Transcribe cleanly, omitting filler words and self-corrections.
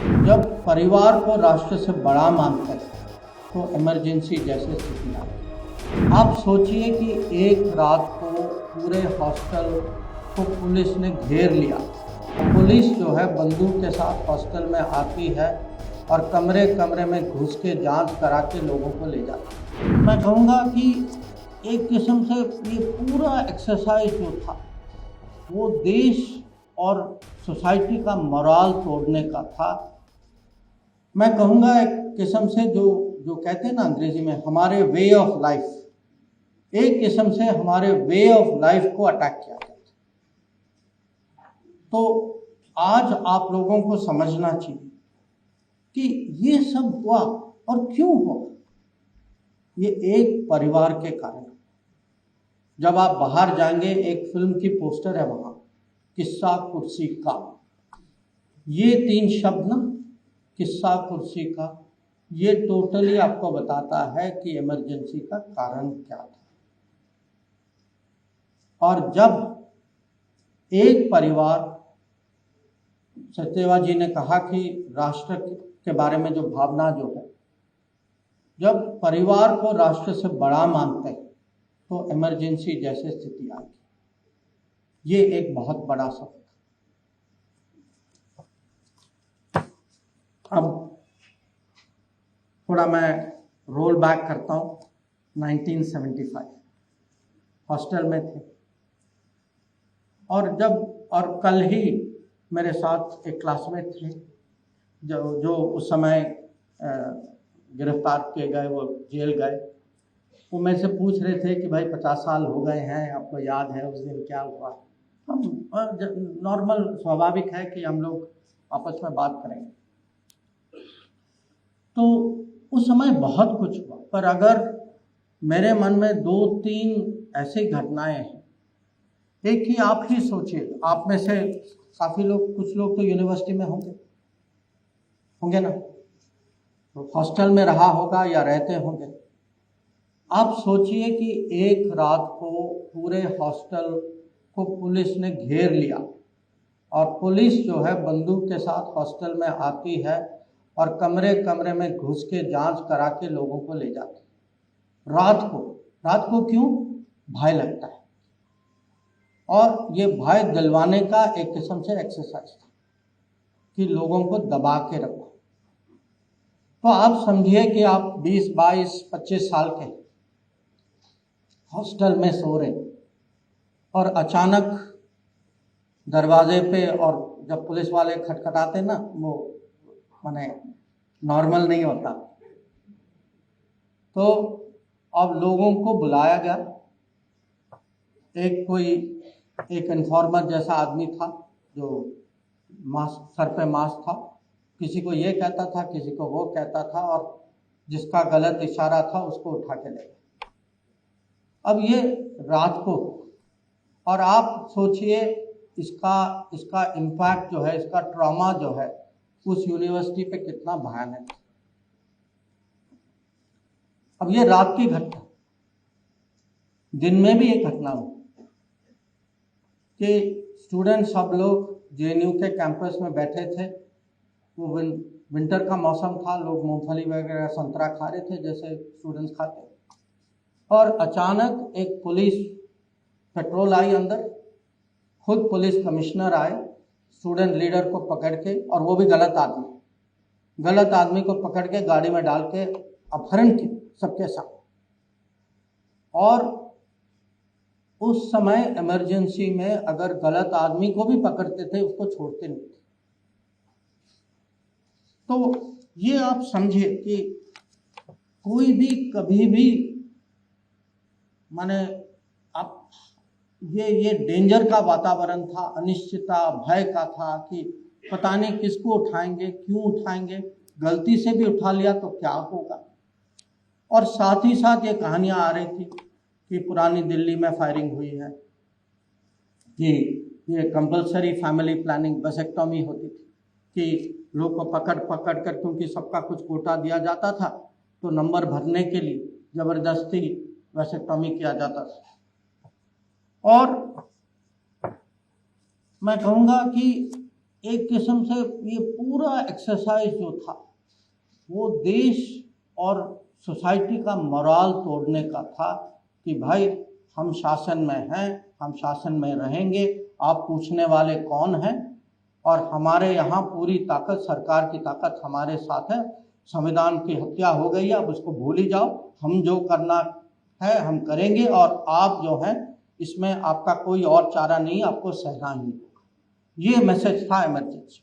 जब परिवार को राष्ट्र से बड़ा मानते हैं तो इमरजेंसी जैसे स्थिति आती है। आप सोचिए कि एक रात को पूरे हॉस्टल को पुलिस ने घेर लिया। पुलिस जो है बंदूक के साथ हॉस्टल में आती है और कमरे कमरे में घुस के जांच करा के लोगों को ले जाती है। मैं कहूँगा कि एक किस्म से ये पूरा एक्सरसाइज जो था वो देश और सोसाइटी का मोराल तोड़ने का था। मैं कहूँगा एक किस्म से जो कहते हैं ना अंग्रेजी में हमारे वे ऑफ लाइफ, एक किस्म से हमारे वे ऑफ लाइफ को अटैक किया जाता है। तो आज आप लोगों को समझना चाहिए कि ये सब हुआ और क्यों हुआ। ये एक परिवार के कारण। जब आप बाहर जाएंगे, एक फिल्म की पोस्टर है वहाँ, किस्सा कुर्सी का, ये 3 शब्द ना, किस्सा कुर्सी का, ये टोटली आपको बताता है कि इमरजेंसी का कारण क्या था। और जब एक परिवार, सचदेवा जी ने कहा कि राष्ट्र के बारे में जो भावना जो है, जब परिवार को राष्ट्र से बड़ा मानते हैं तो इमरजेंसी जैसे स्थिति आएगी। ये एक बहुत बड़ा सबक। अब थोड़ा मैं रोल बैक करता हूँ। 1975 हॉस्टल में थे और कल ही मेरे साथ एक क्लासमेट थे जो उस समय गिरफ्तार किए गए, वो जेल गए। वो मेरे से पूछ रहे थे कि भाई 50 साल हो गए हैं, आपको याद है उस दिन क्या हुआ। हम नॉर्मल स्वाभाविक है कि हम लोग आपस में बात करेंगे। तो उस समय बहुत कुछ हुआ, पर अगर मेरे मन में 2-3 ऐसी घटनाएं हैं। एक ही आप ही सोचिए, आप में से काफ़ी लोग, कुछ लोग तो यूनिवर्सिटी में होंगे ना, तो हॉस्टल में रहा होगा या रहते होंगे। आप सोचिए कि एक रात को पूरे हॉस्टल को पुलिस ने घेर लिया और पुलिस जो है बंदूक के साथ हॉस्टल में आती है और कमरे कमरे में घुस के जांच करा के लोगों को ले जाती है। रात को क्यों? भय लगता है, और ये भय दिलवाने का एक किस्म से एक्सरसाइज था कि लोगों को दबा के रखो। तो आप समझिए कि आप 20, 22, 25 साल के हॉस्टल में सो रहे और अचानक दरवाजे पे, और जब पुलिस वाले खटखटाते ना, वो माने नॉर्मल नहीं होता। तो अब लोगों को बुलाया गया। एक इन्फॉर्मर जैसा आदमी था जो मास्क, सर पे मास्क था, किसी को ये कहता था, किसी को वो कहता था, और जिसका गलत इशारा था उसको उठा के ले गया। अब ये रात को, और आप सोचिए इसका इम्पैक्ट जो है, इसका ट्रॉमा जो है उस यूनिवर्सिटी पे कितना भयानक है। अब ये रात की घटना, दिन में भी एक घटना हुई कि स्टूडेंट सब लोग जेएनयू के कैंपस में बैठे थे। वो विंटर का मौसम था, लोग मूंगफली वगैरह संतरा खा रहे थे जैसे स्टूडेंट्स खाते। और अचानक एक पुलिस पेट्रोल आई अंदर, खुद पुलिस कमिश्नर आए स्टूडेंट लीडर को पकड़ के, और वो भी गलत आदमी को पकड़ के गाड़ी में डाल के अपहरण किया सबके साथ। और उस समय इमरजेंसी में अगर गलत आदमी को भी पकड़ते थे, उसको छोड़ते नहीं थे। तो ये आप समझिए कि कोई भी कभी भी, माने आप ये डेंजर का वातावरण था, अनिश्चितता, भय का था कि पता नहीं किसको उठाएंगे, क्यों उठाएंगे, गलती से भी उठा लिया तो क्या होगा। और साथ ही साथ ये कहानियां आ रही थी कि पुरानी दिल्ली में फायरिंग हुई है, कि ये कंपलसरी फैमिली प्लानिंग वेसेक्टॉमी होती थी कि लोग को पकड़ कर, क्योंकि सबका कुछ कोटा दिया जाता था, तो नंबर भरने के लिए जबरदस्ती वेसेक्टॉमी किया जाता था। और मैं कहूँगा कि एक किस्म से ये पूरा एक्सरसाइज जो था वो देश और सोसाइटी का मोराल तोड़ने का था कि भाई हम शासन में हैं, हम शासन में रहेंगे, आप पूछने वाले कौन हैं, और हमारे यहाँ पूरी ताकत, सरकार की ताकत हमारे साथ है। संविधान की हत्या हो गई है, अब उसको भूल ही जाओ, हम जो करना है हम करेंगे, और आप जो हैं इसमें आपका कोई और चारा नहीं, आपको सहना ही होगा। ये मैसेज था इमरजेंसी।